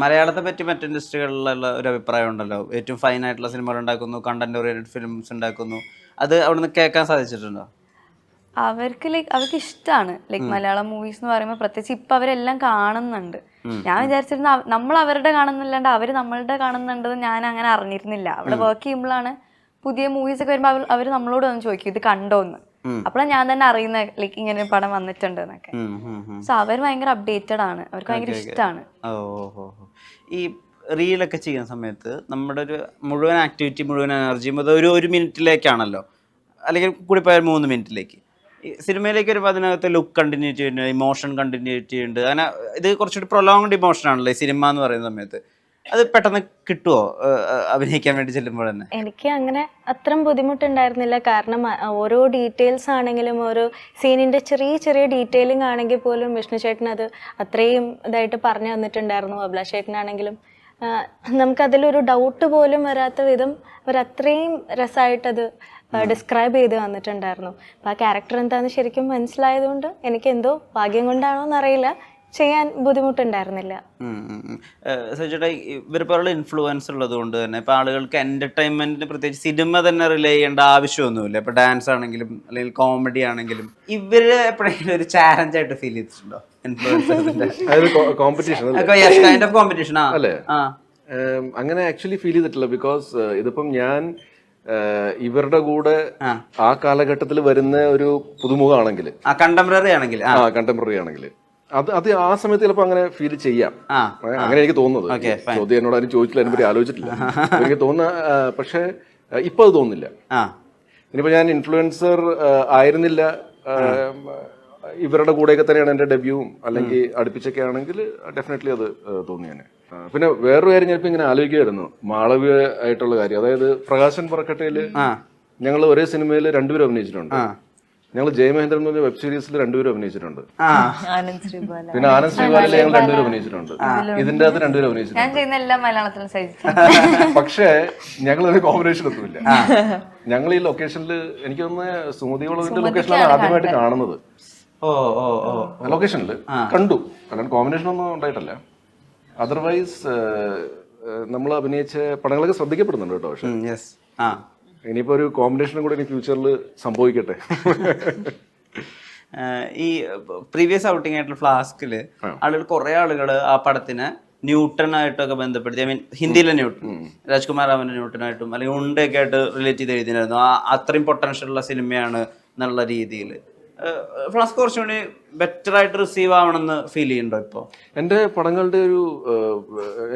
മലയാളത്തെ പറ്റി മറ്റു ഇൻഡസ്ട്രികളിലുള്ള ഒരു അഭിപ്രായം ഉണ്ടല്ലോ, ഏറ്റവും ഫൈൻ ആയിട്ടുള്ള സിനിമകൾ ഉണ്ടാക്കുന്നു, കണ്ടന്റ് ഓറിയന്റഡ് ഫിലിംസ് ഉണ്ടാക്കുന്നു. അത് അവിടുന്ന് കേൾക്കാൻ സാധിച്ചിട്ടുണ്ടോ? അവർക്ക് ഇഷ്ടമാണ് മലയാളം മൂവീസ് എന്ന് പറയുമ്പോൾ. പ്രത്യേകിച്ച് ഇപ്പൊ അവരെല്ലാം കാണുന്നുണ്ട്. ഞാൻ വിചാരിച്ചിരുന്ന നമ്മൾ അവരുടെ കാണുന്നില്ലാണ്ട് അവര് നമ്മളുടെ കാണുന്നുണ്ടെന്ന് ഞാൻ അങ്ങനെ അറിഞ്ഞിരുന്നില്ല. അവിടെ വർക്ക് ചെയ്യുമ്പോഴാണ് പുതിയ മൂവീസ് ഒക്കെ വരുമ്പോൾ അവര് നമ്മളോട് വന്ന് ചോദിക്കും ഇത് കണ്ടോന്ന്. അപ്പോഴാണ് ഞാൻ തന്നെ അറിയുന്ന ഇങ്ങനെ ഒരു പടം വന്നിട്ടുണ്ട് എന്നൊക്കെ. സോ അവർ ഭയങ്കര അപ്ഡേറ്റഡ് ആണ്, അവർക്ക് ഭയങ്കര ഇഷ്ടമാണ്. ഈ റീലൊക്കെ ചെയ്യുന്ന സമയത്ത് നമ്മുടെ ഒരു മുഴുവൻ ആക്ടിവിറ്റി, മുഴുവൻ എനർജിയും അത് ഒരു മിനിറ്റിലേക്കാണല്ലോ, അല്ലെങ്കിൽ കൂടി പോയാൽ 3 മിനിറ്റിലേക്ക്. ഈ സിനിമയിലേക്ക് വരുമ്പോൾ അതിനകത്ത് ലുക്ക് കണ്ടിന്യൂറ്റി ഉണ്ട്, ഇമോഷൻ കണ്ടിന്യൂറ്റി ഉണ്ട്. അങ്ങനെ ഇത് കുറച്ചുകൂടി പ്രൊലോങ്ഡ് ഇമോഷൻ ആണല്ലോ ഈ സിനിമ എന്ന് പറയുന്ന സമയത്ത്. അത് പെട്ടെന്ന് കിട്ടുമോ അഭിനയിക്കാൻ വേണ്ടി ചെല്ലുമ്പോൾ തന്നെ? എനിക്ക് അങ്ങനെ അത്രയും ബുദ്ധിമുട്ടുണ്ടായിരുന്നില്ല. കാരണം ഓരോ ഡീറ്റെയിൽസ് ആണെങ്കിലും ഓരോ സീനിൻ്റെ ചെറിയ ചെറിയ ഡീറ്റെയിലിംഗ് ആണെങ്കിൽ പോലും വിഷ്ണു ചേട്ടൻ അത് അത്രയും ഇതായിട്ട് പറഞ്ഞു തന്നിട്ടുണ്ടായിരുന്നു. അഭിലാഷ് ചേട്ടനാണെങ്കിലും നമുക്കതിലൊരു ഡൗട്ട് പോലും വരാത്ത വിധം അവരത്രയും രസമായിട്ടത് ഡിസ്ക്രൈബ് ചെയ്ത് തന്നിട്ടുണ്ടായിരുന്നു. അപ്പോൾ ആ ക്യാരക്ടർ എന്താണെന്ന് ശരിക്കും മനസ്സിലായതുകൊണ്ട് എനിക്ക് എന്തോ ഭാഗ്യം കൊണ്ടാണോ എന്നറിയില്ല, ചെയ്യാൻ ബുദ്ധിമുട്ടുണ്ടായിരുന്നില്ല. ചേട്ടാ, ഇവരെപ്പോലുള്ള ഇൻഫ്ലുവൻസ് ഉള്ളത് കൊണ്ട് തന്നെ ഇപ്പോൾ ആളുകൾക്ക് എൻ്റർടൈൻമെൻറ്റിന് പ്രത്യേകിച്ച് സിനിമ തന്നെ റിലേ ചെയ്യേണ്ട ആവശ്യമൊന്നുമില്ല. ഇപ്പോൾ ഡാൻസ് ആണെങ്കിലും അല്ലെങ്കിൽ കോമഡി ആണെങ്കിലും ഇവര് എപ്പോഴെങ്കിലും ഒരു ചാലഞ്ച് ആയിട്ട് ഫീൽ ചെയ്തിട്ടുണ്ടോ? കോമ്പറ്റീഷൻ അല്ലേ? അങ്ങനെ ആക്ച്വലി ഫീൽ ചെയ്തിട്ടില്ല. ബിക്കോസ് ഇതിപ്പം ഞാൻ ഇവരുടെ കൂടെ ആ കാലഘട്ടത്തിൽ വരുന്ന ഒരു പുതുമുഖമാണെങ്കിൽ, കണ്ടംപററി ആണെങ്കിൽ അത് ആ സമയത്ത് ചിലപ്പോൾ അങ്ങനെ ഫീൽ ചെയ്യാം. അങ്ങനെ എനിക്ക് തോന്നുന്നത്. ചോദ്യം എന്നോട് ആരും ചോദിച്ചില്ല, അതിനെപ്പറ്റി ആലോചിച്ചിട്ടില്ല. എനിക്ക് തോന്നുന്ന, പക്ഷെ ഇപ്പൊ അത് തോന്നുന്നില്ല. ഇനിയിപ്പോ ഞാൻ ഇൻഫ്ലുവൻസർ ആയിരുന്നില്ല, ഇവരുടെ കൂടെയൊക്കെ തന്നെയാണ് എന്റെ ഡെബ്യൂവും അല്ലെങ്കിൽ അടുപ്പിച്ചൊക്കെ ആണെങ്കിൽ ഡെഫിനറ്റ്ലി അത് തോന്നിയാണ്. പിന്നെ വേറൊരു കാര്യം ഞാനിപ്പോ ഇങ്ങനെ ആലോചിക്കുകയായിരുന്നു, മാളവിക ആയിട്ടുള്ള കാര്യം. അതായത് പ്രകാശൻ പറക്കട്ടയില് ഞങ്ങൾ ഒരേ സിനിമയിൽ 2 പേരും അഭിനയിച്ചിട്ടുണ്ട്. ഞങ്ങൾ ജയമഹേന്ദ്രൻ എന്ന് പറഞ്ഞ വെബ് സീരീസിൽ 2 പേരും അഭിനയിച്ചിട്ടുണ്ട്. പിന്നെ ആനന്ദ് ശ്രീബാലിൽ ഞങ്ങൾ 2 പേരും അഭിനയിച്ചിട്ടുണ്ട്. ഇതിന്റെ അകത്ത് 2 പേരും അഭിനയിച്ചിട്ടുണ്ട്. പക്ഷേ ഞങ്ങൾ ഒരു കോമ്പിനേഷൻ എത്തുന്നില്ല. ഞങ്ങൾ ഈ ലൊക്കേഷനിൽ, എനിക്ക് തോന്നുന്ന സുമതിയോളവിന്റെ ലൊക്കേഷനിലാണ് ആദ്യമായിട്ട് കാണുന്നത്. ലൊക്കേഷനിൽ കണ്ടു, കാരണം കോമ്പിനേഷൻ ഒന്നും ഉണ്ടായിട്ടല്ല. അതർവൈസ് നമ്മൾ അഭിനയിച്ച പടങ്ങളൊക്കെ ശ്രദ്ധിക്കപ്പെടുന്നുണ്ട് കേട്ടോ. പക്ഷെ ഇനിയിപ്പോ ഒരു കോമ്പിനേഷനും കൂടെ ഇനി ഫ്യൂച്ചറിൽ സംഭവിക്കട്ടെ. ഈ പ്രീവിയസ് ഔട്ടിംഗ് ആയിട്ടുള്ള ഫ്ലാസ്കില് കുറെ ആളുകൾ ആ പടത്തിന് ന്യൂട്ടനായിട്ടൊക്കെ ബന്ധപ്പെടുത്തി, ഐ മീൻ ഹിന്ദിയിലെ ന്യൂട്ടൺ, രാജ്കുമാർ റാവിന്റെ ന്യൂട്ടനായിട്ടും അല്ലെങ്കിൽ ഉണ്ടൊക്കെ ആയിട്ട് റിലേറ്റ് ചെയ്ത് എഴുതിയിരുന്നു. അത്രയും പൊട്ടൻഷ്യൽ ഉള്ള സിനിമയാണ് എന്നുള്ള രീതിയിൽ. ഫ്ലാസ്ക് കുറച്ചുകൂടി ബെറ്റർ ആയിട്ട് റിസീവ് ആവണമെന്ന് ഫീൽ ചെയ്യുന്നുണ്ടോ ഇപ്പോ? എൻ്റെ പടങ്ങളുടെ ഒരു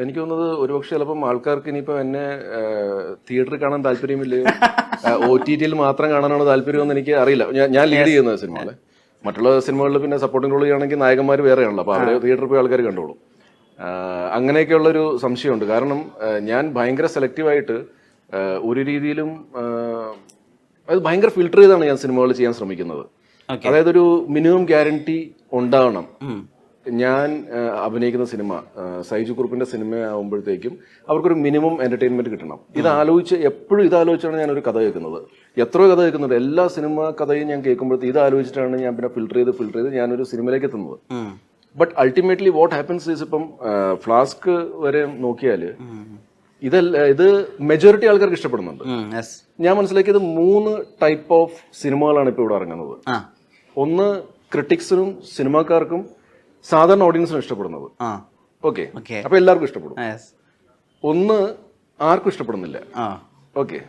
എനിക്ക് തോന്നുന്നത് ഒരുപക്ഷെ ചിലപ്പം ആൾക്കാർക്ക് ഇനിയിപ്പോൾ എന്നെ തിയേറ്ററിൽ കാണാൻ താല്പര്യമില്ലയോ, OTT-ൽ മാത്രം കാണാനാണ് താല്പര്യമെന്ന് എനിക്ക് അറിയില്ല. ഞാൻ ലീഡ് ചെയ്യുന്ന സിനിമകളെ, മറ്റുള്ള സിനിമകളിൽ പിന്നെ സപ്പോർട്ടിംഗ് റോൾ ചെയ്യുകയാണെങ്കിൽ നായകന്മാർ വേറെയാണല്ലോ, അപ്പോൾ അവരെ തിയേറ്ററിൽ പോയി ആൾക്കാർ കണ്ടോളും. അങ്ങനെയൊക്കെയുള്ളൊരു സംശയമുണ്ട്. കാരണം ഞാൻ ഭയങ്കര സെലക്റ്റീവായിട്ട് ഒരു രീതിയിലും അത് ഭയങ്കര ഫിൽട്ടർ ചെയ്താണ് ഞാൻ സിനിമകൾ ചെയ്യാൻ ശ്രമിക്കുന്നത്. അതായത് ഒരു മിനിമം ഗ്യാരണ്ടി ഉണ്ടാവണം. ഞാൻ അഭിനയിക്കുന്ന സിനിമ സൈജു കുറുപ്പിന്റെ സിനിമ ആകുമ്പോഴത്തേക്കും അവർക്കൊരു മിനിമം എന്റർടൈൻമെന്റ് കിട്ടണം. എപ്പോഴും ഇതാലോചിച്ചാണ് ഞാനൊരു കഥ കേൾക്കുന്നത്. എത്രയോ കഥ കേൾക്കുന്നുണ്ട്. എല്ലാ സിനിമ കഥയും ഞാൻ കേൾക്കുമ്പോഴത്തേക്ക് ഇതാലോചിച്ചിട്ടാണ് ഞാൻ പിന്നെ ഫിൽട്ടർ ചെയ്ത് ഞാനൊരു സിനിമയിലേക്ക് എത്തുന്നത്. But ultimately what happens is, ഇപ്പം ഫ്ലാസ്ക് വരെ നോക്കിയാൽ ഇത് മെജോറിറ്റി ആൾക്കാർക്ക് ഇഷ്ടപ്പെടുന്നുണ്ട്. ഞാൻ മനസ്സിലാക്കിയത് 3 ടൈപ്പ് ഓഫ് സിനിമകളാണ് ഇപ്പൊ ഇവിടെ ഇറങ്ങുന്നത്. ഒന്ന് ക്രിട്ടിക്സിനും സിനിമാക്കാർക്കും സാധാരണ ഓഡിയൻസിനും ഇഷ്ടപ്പെടുന്നത്. ഓക്കെ, അപ്പൊ എല്ലാവർക്കും ഇഷ്ടപ്പെടും. ഒന്ന് ആർക്കും ഇഷ്ടപ്പെടുന്നില്ല. ഓക്കെ,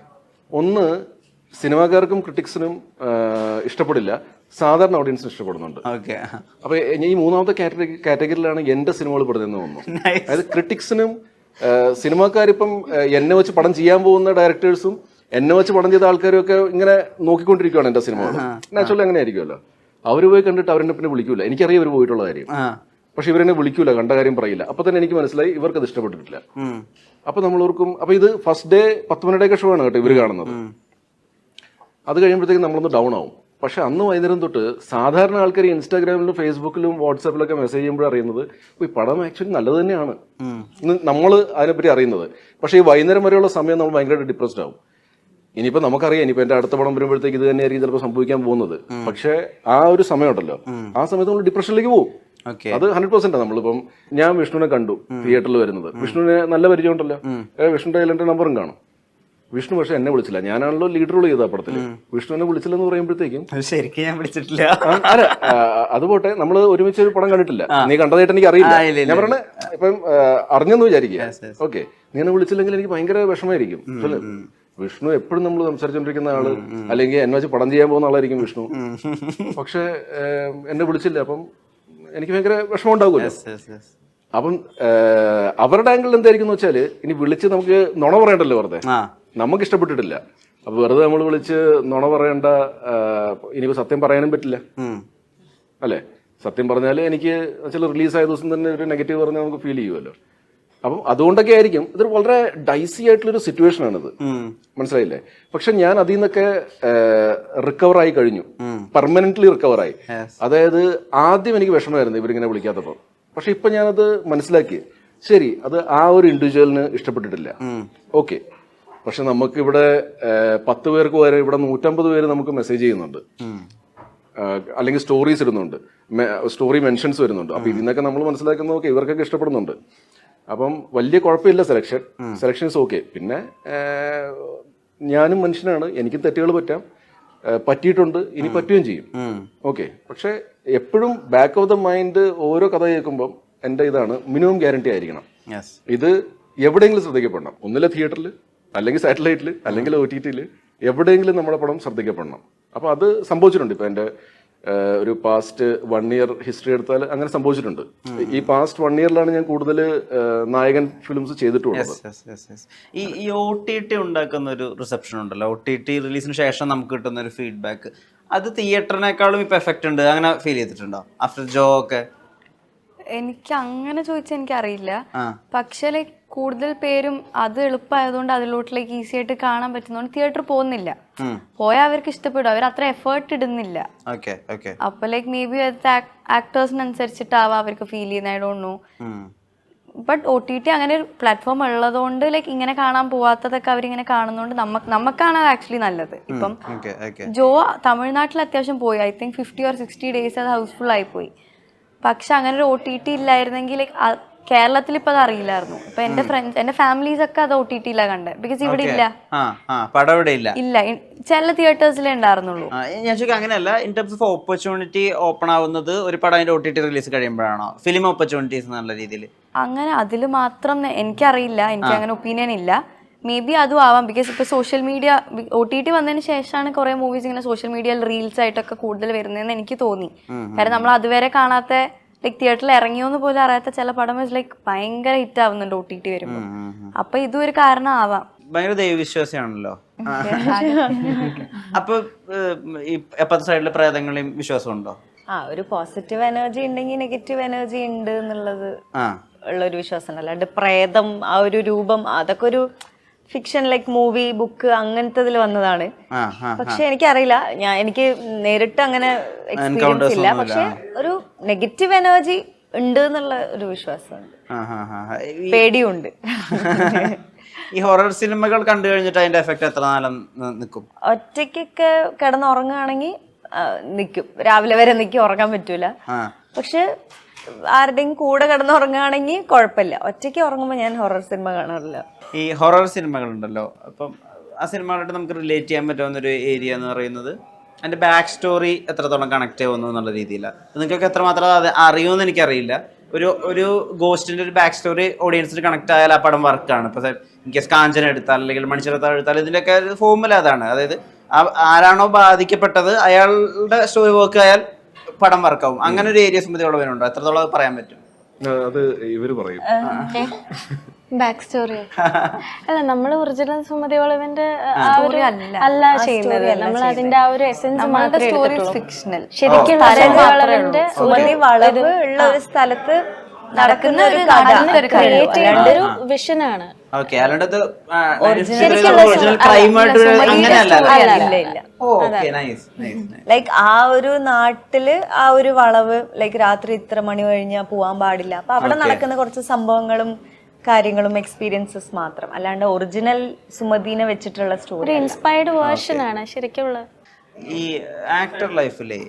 ഒന്ന് സിനിമാക്കാർക്കും ക്രിട്ടിക്സിനും ഇഷ്ടപ്പെടില്ല, സാധാരണ ഓഡിയൻസിന് ഇഷ്ടപ്പെടുന്നുണ്ട്. അപ്പൊ ഈ 3ാമത്തെ കാറ്റഗറിയിലാണ് എന്റെ സിനിമകൾ പെടുന്നതെന്ന് തോന്നുന്നു. അതായത് ക്രിട്ടിക്സിനും സിനിമാക്കാരിപ്പം എന്നെ വെച്ച് പടം ചെയ്യാൻ പോകുന്ന ഡയറക്ടേഴ്സും എന്നെ വെച്ച് പടം ചെയ്ത ആൾക്കാരും ഒക്കെ ഇങ്ങനെ നോക്കിക്കൊണ്ടിരിക്കുകയാണ് എന്റെ സിനിമകൾ. നാച്ചുറലി അങ്ങനെ ആയിരിക്കുമല്ലോ. അവർ പോയി കണ്ടിട്ട് അവരെന്നെ പിന്നെ വിളിക്കൂല. എനിക്കറിയാം ഇവർ പോയിട്ടുള്ള കാര്യം, പക്ഷെ ഇവരെന്നെ വിളിക്കൂല, കണ്ട കാര്യം പറയില്ല. അപ്പൊ തന്നെ എനിക്ക് മനസ്സിലായി ഇവർക്ക് അത് ഇഷ്ടപ്പെട്ടിട്ടില്ല. അപ്പൊ നമ്മളോർക്കും, അപ്പൊ ഇത് ഫസ്റ്റ് ഡേ 10 മിനിറ്റൊക്കെ ഷോ ആണ് കേട്ടോ ഇവർ കാണുന്നത്. അത് കഴിയുമ്പോഴത്തേക്കും നമ്മളൊന്ന് ഡൗൺ ആവും. പക്ഷെ അന്ന് വൈകുന്നേരം തൊട്ട് സാധാരണ ആൾക്കാർ ഇൻസ്റ്റാഗ്രാമിലും ഫേസ്ബുക്കിലും വാട്സാപ്പിലൊക്കെ മെസ്സേജ് ചെയ്യുമ്പോഴും അറിയുന്നത് ഈ പടം ആക്ച്വലി നല്ലത് തന്നെയാണ് നമ്മൾ അതിനെപ്പറ്റി അറിയുന്നത്. പക്ഷെ ഈ വൈകുന്നേരം വരെയുള്ള സമയം നമ്മൾ ഭയങ്കരമായിട്ട് ഡിപ്രസ്ഡ് ആവും. ഇനിയിപ്പോ നമുക്കറിയാം, ഇനിയിപ്പോ എന്റെ അടുത്ത പടം വരുമ്പോഴത്തേക്ക് ഇത് തന്നെയായിരിക്കും ചിലപ്പോൾ സംഭവിക്കാൻ പോകുന്നത്. പക്ഷെ ആ ഒരു സമയം ഉണ്ടല്ലോ, ആ സമയത്ത് നമ്മൾ ഡിപ്രഷനിലേക്ക് പോകും. ഓക്കെ. അത് 100% നമ്മളിപ്പം ഞാൻ വിഷ്ണുവിനെ കണ്ടു തിയേറ്ററിൽ വരുന്നത്. വിഷ്ണുവിനെ നല്ല പരിചയമുണ്ടല്ലോ, വിഷ്ണുവിന്റെ കയ്യിൽ എൻ്റെ നമ്പറും കാണും. വിഷ്ണു പക്ഷെ എന്നെ വിളിച്ചില്ല, ഞാനാണല്ലോ ലീഡ് റോൾ ചെയ്ത പടത്തിൽ. വിഷ്ണുവിനെ വിളിച്ചില്ലെന്ന് പറയുമ്പോഴത്തേക്കും ശരിക്കും ഞാൻ വിളിച്ചിട്ടില്ല. അല്ല അത് പോട്ടെ, നമ്മൾ ഒരുമിച്ച് ഒരു പടം കണ്ടിട്ടില്ല, നീ കണ്ടതായിട്ട് എനിക്ക് അറിയില്ല. ഞാൻ പറഞ്ഞ ഇപ്പം അറിഞ്ഞെന്ന് വിചാരിക്കുക. ഓക്കെ, നീ എന്നെ വിളിച്ചില്ലെങ്കിൽ എനിക്ക് ഭയങ്കര വിഷമമായിരിക്കും. വിഷ്ണു എപ്പോഴും നമ്മൾ സംസാരിച്ചോണ്ടിരിക്കുന്ന ആള്, അല്ലെങ്കിൽ എന്നെ വെച്ച് പടം ചെയ്യാൻ പോകുന്ന ആളായിരിക്കും വിഷ്ണു. പക്ഷെ എന്നെ വിളിച്ചില്ല, അപ്പം എനിക്ക് ഭയങ്കര വിഷമം ഉണ്ടാകുമല്ലോ. അപ്പം അവരുടെ ആംഗിൾ എന്തായിരിക്കും എന്ന് വെച്ചാല്, ഇനി വിളിച്ച് നമുക്ക് നുണ പറയണ്ടല്ലോ വെറുതെ, നമുക്ക് ഇഷ്ടപ്പെട്ടിട്ടില്ല. അപ്പൊ വെറുതെ നമ്മൾ വിളിച്ച് നുണ പറയണ്ട, ഇനിയിപ്പോ സത്യം പറയാനും പറ്റില്ല അല്ലെ. സത്യം പറഞ്ഞാല് എനിക്ക് ചില റിലീസായ ദിവസം തന്നെ ഒരു നെഗറ്റീവ് പറഞ്ഞാൽ നമുക്ക് ഫീൽ ചെയ്യുമല്ലോ. അപ്പം അതുകൊണ്ടൊക്കെ ആയിരിക്കും ഇതൊരു വളരെ ഡൈസി ആയിട്ടുള്ളൊരു സിറ്റുവേഷൻ ആണിത്, മനസ്സിലായില്ലേ. പക്ഷെ ഞാൻ അതിൽ നിന്നൊക്കെ റിക്കവർ ആയി കഴിഞ്ഞു, പെർമനന്റ്ലി റിക്കവർ ആയി. അതായത് ആദ്യം എനിക്ക് വിഷമമായിരുന്നു ഇവരിങ്ങനെ വിളിക്കാത്തപ്പോൾ, പക്ഷെ ഇപ്പൊ ഞാനത് മനസ്സിലാക്കി. ശരി, അത് ആ ഒരു ഇൻഡിവിജ്വലിന് ഇഷ്ടപ്പെട്ടിട്ടില്ല, ഓക്കെ. പക്ഷെ നമുക്ക് ഇവിടെ 10 പേർക്ക് വരെ ഇവിടെ 150 പേര് നമുക്ക് മെസ്സേജ് ചെയ്യുന്നുണ്ട്, അല്ലെങ്കിൽ സ്റ്റോറീസ് ഇടുന്നുണ്ട്, സ്റ്റോറി മെൻഷൻസ് വരുന്നുണ്ട്. അപ്പൊ ഇതിന്നൊക്കെ നമ്മൾ മനസ്സിലാക്കുന്നത് ഓക്കെ, ഇവർക്കൊക്കെ ഇഷ്ടപ്പെടുന്നുണ്ട്. അപ്പം വലിയ കുഴപ്പമില്ല, സെലക്ഷൻ ഇസ് ഓക്കെ. പിന്നെ ഞാനും മനുഷ്യനാണ്, എനിക്കും തെറ്റുകൾ പറ്റിയിട്ടുണ്ട്, ഇനി പറ്റുകയും ചെയ്യും, ഓക്കെ. പക്ഷെ എപ്പോഴും ബാക്ക് ഓഫ് ദ മൈൻഡ് ഓരോ കഥ കേൾക്കുമ്പം എൻ്റെ ഇതാണ്, മിനിമം ഗ്യാരണ്ടി ആയിരിക്കണം. ഇത് എവിടെയെങ്കിലും ശ്രദ്ധിക്കപ്പെടണം, ഒന്നിലെ തിയേറ്ററിൽ, അല്ലെങ്കിൽ സാറ്റലൈറ്റിൽ, അല്ലെങ്കിൽ OTT-ൽ, എവിടെയെങ്കിലും നമ്മുടെ പടം ശ്രദ്ധിക്കപ്പെടണം. അപ്പോൾ അത് സംഭവിച്ചിട്ടുണ്ട്. ഇപ്പം എൻ്റെ ഒരു പാസ്റ്റ് 1 ഇയർ ഹിസ്റ്ററി എടുത്താൽ അങ്ങനെ സംഭവിച്ചിട്ടുണ്ട്. ഈ പാസ്റ്റ് 1 ഇയറിലാണ് ഞാൻ കൂടുതൽ നായകൻ ഫിലിംസ് ചെയ്തിട്ടുള്ളത്. ഈ OTT ഉണ്ടാക്കുന്ന ഒരു റിസപ്ഷൻ ഉണ്ടല്ലോ, OTT റിലീസിന് ശേഷം നമുക്ക് കിട്ടുന്ന ഒരു ഫീഡ്ബാക്ക്, അത് തിയേറ്ററിനേക്കാളും ഇപ്പൊ എഫക്റ്റ് ഉണ്ട്, അങ്ങനെ ഫീൽ ചെയ്തിട്ടുണ്ടോ ആഫ്റ്റർ ജോ ഒക്കെ? എനിക്ക് അങ്ങനെ ചോദിച്ചാൽ എനിക്കറിയില്ല. പക്ഷെ ലൈക്ക് കൂടുതൽ പേരും അത് എളുപ്പമായതുകൊണ്ട് അതിലോട്ടിലേക്ക് ഈസി ആയിട്ട് കാണാൻ പറ്റുന്നതുകൊണ്ട് തിയേറ്റർ പോകുന്നില്ല. പോയാൽ അവർക്ക് ഇഷ്ടപ്പെടും, അവർ അത്ര എഫേർട്ട് ഇടുന്നില്ല. അപ്പൊ ലൈക്ക് മേ ബി ആക്ടേഴ്സിനനുസരിച്ചിട്ടാവാം അവർക്ക് ഫീൽ ചെയ്യുന്ന, I don't know. But OTT അങ്ങനെ ഒരു പ്ലാറ്റ്ഫോം ഉള്ളതുകൊണ്ട് ലൈക്ക് ഇങ്ങനെ കാണാൻ പോവാത്തതൊക്കെ അവരിങ്ങനെ കാണുന്നതുകൊണ്ട് നമുക്കാണ് അത് ആക്ച്വലി നല്ലത്. ഇപ്പം ജോ തമിഴ്നാട്ടിൽ അത്യാവശ്യം പോയി, ഐ തിങ്ക് 50 or 60 days അത് ഹൗസ്ഫുൾ ആയി പോയി. പക്ഷെ അങ്ങനെ ഒരു OTT ഇല്ലായിരുന്നെങ്കിൽ ലൈക്ക് കേരളത്തിൽ ഇപ്പൊ അത് അറിയില്ലായിരുന്നു. ഇപ്പൊ എന്റെ ഫാമിലീസ് ഒക്കെ അത് OTT-ലാണ് കണ്ടത്. ബിക്കോസ് ഇവിടെ ഇല്ല, ചില തിയേറ്റേഴ്സിലേ ഉണ്ടായിരുന്നുള്ളൂ. ഞാൻ ചോദിക്കാം, അങ്ങനെയല്ല, in terms of opportunity open ആവുന്നത് ഒരു പടം അതിന്റെ OTT റിലീസ് കഴിയുമ്പോഴാണോ, ഫിലിം ഓപ്പർച്യൂണിറ്റീസ് എന്നുള്ള രീതിയിൽ? അങ്ങനെ അതിൽ മാത്രം എനിക്കറിയില്ല, എനിക്ക് അങ്ങനെ ഒപ്പീനിയൻ ഇല്ല. മേ ബി അതും ആവാം. ബിക്കോസ് ഇപ്പൊ സോഷ്യൽ മീഡിയ OTT വന്നതിന് ശേഷമാണ് കുറെ മൂവീസ് ഇങ്ങനെ സോഷ്യൽ മീഡിയയിൽ റീൽസ് ആയിട്ടൊക്കെ കൂടുതൽ വരുന്നതെന്ന് എനിക്ക് തോന്നി. കാരണം നമ്മൾ അതുവരെ കാണാത്ത, ലൈക്ക് തിയേറ്ററിൽ ഇറങ്ങിയോന്ന് പോലും അറിയാത്ത ചില പടം ലൈക്ക് ഭയങ്കര ഹിറ്റ് ആവുന്നുണ്ട് OTT വരുമ്പോൾ. അപ്പൊ ഇതും ഒരു കാരണം ആവാം. ഭയങ്കര ദൈവവിശ്വാസിയാണല്ലോ. അപ്പൊ ഈ എപ്പത്തെ സൈഡിലെ പ്രേതങ്ങളെയും വിശ്വാസമുണ്ടോ? ഒരു പോസിറ്റീവ് എനർജി ഉണ്ടെങ്കിൽ നെഗറ്റീവ് എനർജി ഉണ്ട് എന്നുള്ളത് ഉള്ളൊരു വിശ്വാസം. അല്ലാണ്ട് പ്രേതം ആ ഒരു രൂപം അതൊക്കെ ഒരു ഫിക്ഷൻ, ലൈക്ക് മൂവി, ബുക്ക് അങ്ങനത്തെ വന്നതാണ്. പക്ഷെ എനിക്കറിയില്ല, എനിക്ക് നേരിട്ട് അങ്ങനെ എക്സ്പീരിയൻസ് ഇല്ല. പക്ഷെ ഒരു നെഗറ്റീവ് എനർജി ഉണ്ട് എന്നുള്ള ഒരു വിശ്വാസമുണ്ട്, പേടിയുണ്ട്. ഈ ഹൊറർ സിനിമകൾ കണ്ടു കഴിഞ്ഞിട്ട് അതിന്റെ എഫക്ട് എത്ര നാളം നിൽക്കും? ഒറ്റയ്ക്കൊക്കെ കിടന്നുറങ്ങുകയാണെങ്കിൽ നിൽക്കും, രാവിലെ വരെ നിൽക്കും, ഉറങ്ങാൻ പറ്റൂല. പക്ഷെ ആരുടെയും കൂടെ കിടന്നുറങ്ങുകയാണെങ്കിൽ കുഴപ്പമില്ല. ഒറ്റയ്ക്ക് ഉറങ്ങുമ്പോൾ ഞാൻ ഹൊറർ സിനിമ കാണാറില്ല. ഈ ഹൊറർ സിനിമകളുണ്ടല്ലോ, അപ്പം ആ സിനിമകളായിട്ട് നമുക്ക് റിലേറ്റ് ചെയ്യാൻ പറ്റുന്നൊരു ഏരിയ എന്ന് പറയുന്നത് അതിൻ്റെ ബാക്ക് സ്റ്റോറി എത്രത്തോളം കണക്ട് ആവുന്നു എന്നുള്ള രീതിയിലാണ്. നിങ്ങൾക്കൊക്കെ എത്രമാത്രം അത് അറിയുമെന്ന് എനിക്കറിയില്ല. ഒരു ഗോസ്റ്റിൻ്റെ ഒരു ബാക്ക് സ്റ്റോറി ഓഡിയൻസിന് കണക്ട് ആയാൽ ആ പടം വർക്കാണ്. ഇപ്പോൾ എനിക്ക് കാഞ്ചന എടുത്താൽ അല്ലെങ്കിൽ മണിച്ചിത്രത്താഴ് എടുത്താൽ ഇതിൻ്റെയൊക്കെ ഒരു ഫോർമുല അതാണ്. അതായത് ആരാണോ ബാധിക്കപ്പെട്ടത് അയാളുടെ സ്റ്റോറി വർക്ക് ആയാൽ പടം വർക്കാവും. അങ്ങനെ ഒരു ഏരിയ സമിതിയുള്ളവരുണ്ടോ? എത്രത്തോളം പറയാൻ പറ്റും? അത് ഇവര് പറയും. ബാക്ക് സ്റ്റോറി അല്ല, നമ്മൾ ഒറിജിനൽ സുമതി വളവിന്റെ അല്ല ചെയ്യുന്നത്. നമ്മൾ അതിന്റെ ആ ഒരു എസെൻസ് മാത്രമേ. ശരിക്കും സുമതി വളവ് ഉള്ള ഒരു സ്ഥലത്ത് നടക്കുന്ന ഒരു വിഷനാണ്. ലൈക്ക് ആ ഒരു നാട്ടില് ആ ഒരു വളവ്, ലൈക്ക് രാത്രി ഇത്ര മണി കഴിഞ്ഞാൽ പോവാൻ പാടില്ല. അപ്പൊ അവിടെ നടക്കുന്ന കുറച്ച് സംഭവങ്ങളും കാര്യങ്ങളും എക്സ്പീരിയൻസസ് മാത്രം, അല്ലാണ്ട് ഒറിജിനൽ സുമതിനെ വെച്ചിട്ടുള്ള സ്റ്റോറി ഇൻസ്പയർഡ് വേർഷൻ ആണ് ശരിക്കുള്ള. ഈ ആക്ടർ ലൈഫിലെ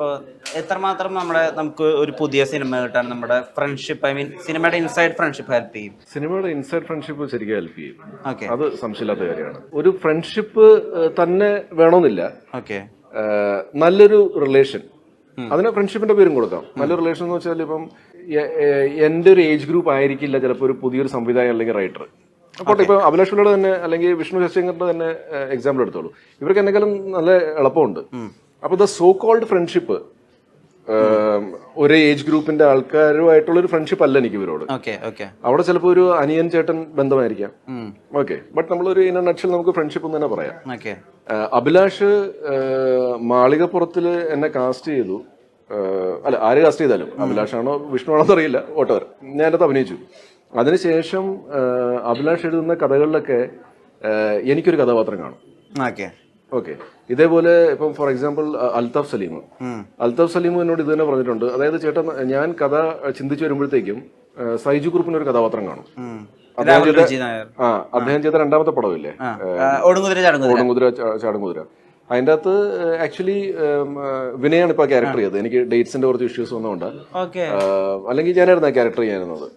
ഇപ്പോൾ എത്രമാത്രം നമുക്ക് ഒരു പുതിയ സിനിമ കിട്ടാൻ നമ്മുടെ ഫ്രണ്ട്ഷിപ്പ്, ഐ മീൻ സിനിമയുടെ ഇൻസൈഡ് ഫ്രണ്ട്ഷിപ്പ് ഹെൽപ്പ് ചെയ്യും? സിനിമയുടെ ഇൻസൈഡ് ഫ്രണ്ട്ഷിപ്പ് ശരിക്കും ഹെൽപ്പ് ചെയ്യും. ഓക്കെ, അത് സംശയമില്ലാത്ത കാര്യമാണ്. ഒരു ഫ്രണ്ട്ഷിപ്പ് തന്നെ വേണമെന്നില്ല. ഓക്കെ, നല്ലൊരു റിലേഷൻ, അതിന് ഫ്രണ്ട്ഷിപ്പിന്റെ പേരും കൊടുക്കാം. നല്ലൊരു റിലേഷൻ എന്ന് വെച്ചാൽ ഇപ്പം എൻ്റെ ഒരു ഏജ് ഗ്രൂപ്പ് ആയിരിക്കില്ല ചിലപ്പോൾ ഒരു പുതിയൊരു സംവിധായകൻ അല്ലെങ്കിൽ റൈറ്റർ. അപ്പോൾ ഇപ്പൊ അഭിലാഷ് പിള്ളയുടെ തന്നെ അല്ലെങ്കിൽ വിഷ്ണു ശശിങ്കറിന്റെ തന്നെ എക്സാമ്പിൾ എടുത്തോളൂ. ഇവർക്ക് എന്നെക്കാളും നല്ല എളുപ്പമുണ്ട്. അപ്പൊ ദ സോ കോൾഡ് ഫ്രണ്ട്ഷിപ്പ് ഒരേ ഏജ് ഗ്രൂപ്പിന്റെ ആൾക്കാരുമായിട്ടുള്ള ഒരു ഫ്രണ്ട്ഷിപ്പ് അല്ല എനിക്ക് ഇവരോട്. അവിടെ ചിലപ്പോൾ ഒരു അനിയൻ ചേട്ടൻ ബന്ധമായിരിക്കാം. ഓക്കെ, ബട്ട് നമ്മളൊരു ഇൻ നട്ഷൽ നമുക്ക് ഫ്രണ്ട്ഷിപ്പ് എന്ന് തന്നെ പറയാം. അഭിലാഷ് മാളികപ്പുറത്തില് എന്നെ കാസ്റ്റ് ചെയ്തു, അല്ല ആര് കാസ്റ്റ് ചെയ്താലും, അഭിലാഷാണോ വിഷ്ണു ആണോ അറിയില്ല, വോട്ടവർ, ഞാൻ അതിനകത്ത് അഭിനയിച്ചു. അതിനുശേഷം അഭിലാഷ് എഴുതുന്ന കഥകളിലൊക്കെ എനിക്കൊരു കഥാപാത്രം കാണും. ഓക്കെ, ഇതേപോലെ ഇപ്പം ഫോർ എക്സാമ്പിൾ അൽതാഫ് സലീം എന്നോട് ഇത് തന്നെ പറഞ്ഞിട്ടുണ്ട്. അതായത് ചേട്ടൻ ഞാൻ കഥ ചിന്തിച്ചു വരുമ്പോഴത്തേക്കും സൈജു ഗ്രൂപ്പിന് ഒരു കഥാപാത്രം കാണും. അദ്ദേഹം ചെയ്ത രണ്ടാമത്തെ പടമില്ലേ, ഓടുംകുതിര ചാടുംകുതിര, അതിൻ്റെ അകത്ത് ആക്ച്വലി വിനയാണ് ഇപ്പൊ ക്യാരക്ടർ ചെയ്തത്. എനിക്ക് ഡേറ്റ്സിന്റെ കുറച്ച് ഇഷ്യൂസ് വന്നതുകൊണ്ട്, അല്ലെങ്കിൽ ഞാനായിരുന്നു ആ ക്യാരക്ടർ ചെയ്യാനുള്ളത്.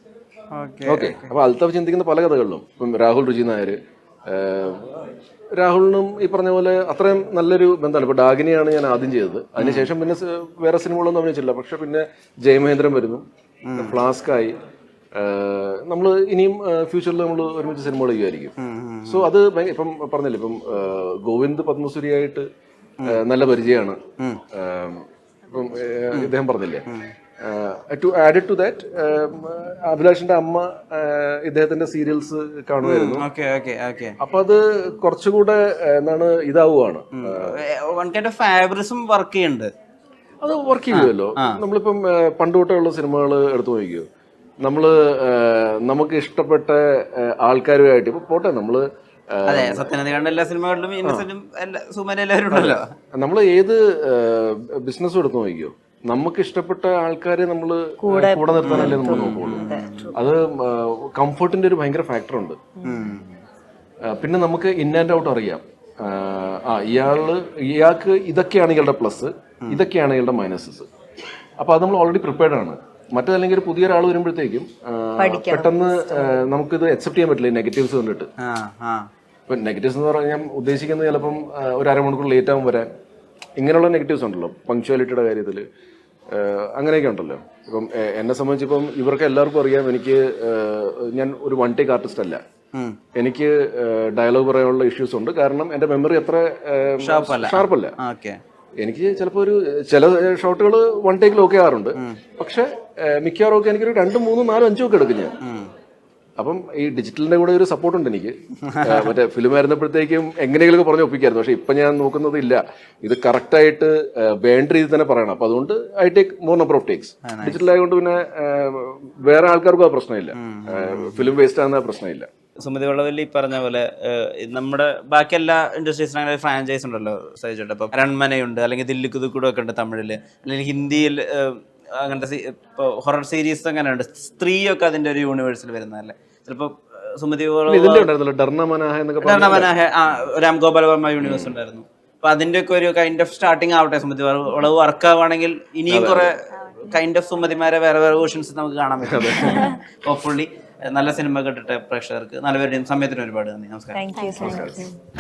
ഓക്കെ, അപ്പൊ അൽതാഫ് ചിന്തിക്കുന്ന പല കഥകളിലും ഇപ്പം രാഹുൽ രുചി നായർ, രാഹുലിനും ഈ പറഞ്ഞ പോലെ അത്രയും നല്ലൊരു ബന്ധമാണ്. ഇപ്പൊ ഡാഗിനിയാണ് ഞാൻ ആദ്യം ചെയ്തത്. അതിനുശേഷം പിന്നെ വേറെ സിനിമകളൊന്നും അഭിനയിച്ചില്ല. പക്ഷെ പിന്നെ ജയമഹേന്ദ്രൻ വരുന്നു, ഫ്ലാസ്കായി, നമ്മൾ ഇനിയും ഫ്യൂച്ചറിൽ നമ്മൾ ഒരുമിച്ച് സിനിമകൾ ചെയ്യുമായിരിക്കും. സോ അത് ഇപ്പം പറഞ്ഞില്ലേ, ഇപ്പം ഗോവിന്ദ് പത്മസൂരിയായിട്ട് നല്ല പരിചയമാണ്. ഇപ്പം ഇദ്ദേഹം പറഞ്ഞില്ലേ, ടു ആഡ് ടു ദാറ്റ് അഭിലാഷിന്റെ അമ്മ ഇദ്ദേഹത്തിന്റെ സീരിയൽസ് കാണുമായിരുന്നു. അപ്പൊ അത് കുറച്ചുകൂടെ എന്താണ് ഇതാവുകയാണ്. അത് വർക്ക് ചെയ്യുമല്ലോ. നമ്മളിപ്പം പണ്ട് തൊട്ടുള്ള സിനിമകൾ എടുത്തു നോക്കിയോ, നമുക്ക് ഇഷ്ടപ്പെട്ട ആൾക്കാരുമായിട്ട് ഇപ്പൊ പോട്ടെ, നമ്മള് നമ്മൾ ഏത് ബിസിനസ്സും എടുത്തു നോക്കിയോ, നമുക്ക് ഇഷ്ടപ്പെട്ട ആൾക്കാരെ നമ്മൾ കൂടെ നിർത്താനല്ലേ നമ്മൾ നോക്കുള്ളൂ. അത് കംഫർട്ടിന്റെ ഒരു ഭയങ്കര ഫാക്ടർ ഉണ്ട്. പിന്നെ നമുക്ക് ഇൻ ആൻഡ് ഔട്ട് അറിയാം, ഇയാൾക്ക് ഇതൊക്കെയാണ് ഇയാളുടെ പ്ലസ്, ഇതൊക്കെയാണ് ഇയാളുടെ മൈനസസ്. അപ്പൊ അത് നമ്മൾ ഓൾറെഡി പ്രിപ്പയർഡ് ആണ്. മറ്റേതല്ലെങ്കിൽ ഒരു പുതിയൊരാൾ വരുമ്പോഴത്തേക്കും പെട്ടെന്ന് നമുക്കിത് അക്സെപ്റ്റ് ചെയ്യാൻ പറ്റില്ല നെഗറ്റീവ്സ് കണ്ടിട്ട്. ഇപ്പൊ നെഗറ്റീവ്സ് എന്ന് പറഞ്ഞാൽ ഞാൻ ഉദ്ദേശിക്കുന്നത് ചിലപ്പം ഒരു അരമണിക്കൂർ ലേറ്റ് ആകും വരാൻ, ഇങ്ങനെയുള്ള നെഗറ്റീവ്സ് ഉണ്ടല്ലോ, പങ്ക്ച്വാലിറ്റിയുടെ കാര്യത്തിൽ അങ്ങനെയൊക്കെ ഉണ്ടല്ലോ. ഇപ്പം എന്നെ സംബന്ധിച്ചിപ്പം ഇവർക്ക് എല്ലാവർക്കും അറിയാം, ഞാൻ ഒരു വൺ ടേക്ക് ആർട്ടിസ്റ്റ് അല്ല. എനിക്ക് ഡയലോഗ് പറയാനുള്ള ഇഷ്യൂസ് ഉണ്ട്. കാരണം എന്റെ മെമ്മറി അത്ര ഷാർപ്പല്ല. എനിക്ക് ചിലപ്പോൾ ചില ഷോട്ടുകൾ വൺ ടേക്കിൽ ഓക്കെ ആറുണ്ട്. പക്ഷെ മിക്കവാറും ഒക്കെ എനിക്കൊരു 2, 3, 4, 5 ഒക്കെ എടുക്കും ഞാൻ. അപ്പം ഈ ഡിജിറ്റലിന്റെ കൂടെ ഒരു സപ്പോർട്ട് ഉണ്ട് എനിക്ക്. മറ്റേ ഫിലിം ആയിരുന്നപ്പോഴത്തേക്കും എങ്ങനെയെങ്കിലും പറഞ്ഞ് ഒപ്പിക്കായിരുന്നു. പക്ഷെ ഇപ്പൊ ഞാൻ നോക്കുന്നത് ഇല്ല, ഇത് കറക്റ്റ് ആയിട്ട് വേണ്ട രീതിയിൽ തന്നെ പറയണം. അപ്പൊ അതുകൊണ്ട് I take more number of takes. Digital ആയതുകൊണ്ട് പിന്നെ വേറെ ആൾക്കാർക്കും ആ പ്രശ്നമില്ല, ഫിലിം വേസ്റ്റ് ആകുന്ന പ്രശ്നമില്ല. സുമതി വള്ളവല്ലി പറഞ്ഞ പോലെ നമ്മുടെ ബാക്കി എല്ലാ ഇൻഡസ്ട്രീസിനും ഫ്രാഞ്ചൈസ് ഉണ്ടല്ലോ സൈജോട്ട്. ഇപ്പം രൺമനയുണ്ട്, അല്ലെങ്കിൽ ദില്ലിക്കുതുക്കൂടെ ഒക്കെ ഉണ്ട് തമിഴില്, അല്ലെങ്കിൽ ഹിന്ദിയിൽ അങ്ങനത്തെ ഇപ്പോൾ ഹൊറർ സീരീസ് അങ്ങനെയുണ്ട്. സ്ത്രീയൊക്കെ അതിന്റെ ഒരു യൂണിവേഴ്സിൽ വരുന്നതല്ലേ. ചിലപ്പോൾ സുമതി രാം ഗോപാൽ വർമ്മ യൂണിവേഴ്സ് ഉണ്ടായിരുന്നു. അപ്പൊ അതിന്റെ ഒക്കെ ഒരു കൈൻഡ് ഓഫ് സ്റ്റാർട്ടിങ് ആവട്ടെ. സുമതി വളവ് വർക്ക് ആവുകയാണെങ്കിൽ ഇനിയും കുറെ കൈൻഡ് ഓഫ് സുമതിമാരെ വേറെ വേർഷൻസ് നമുക്ക് കാണാൻ പറ്റും. ഹോപ്പ്ഫുള്ളി നല്ല സിനിമ കണ്ടിട്ട് പ്രേക്ഷകർക്ക് നല്ലവരുടെയും സമയത്തിന് ഒരുപാട് നന്ദി. നമസ്കാരം.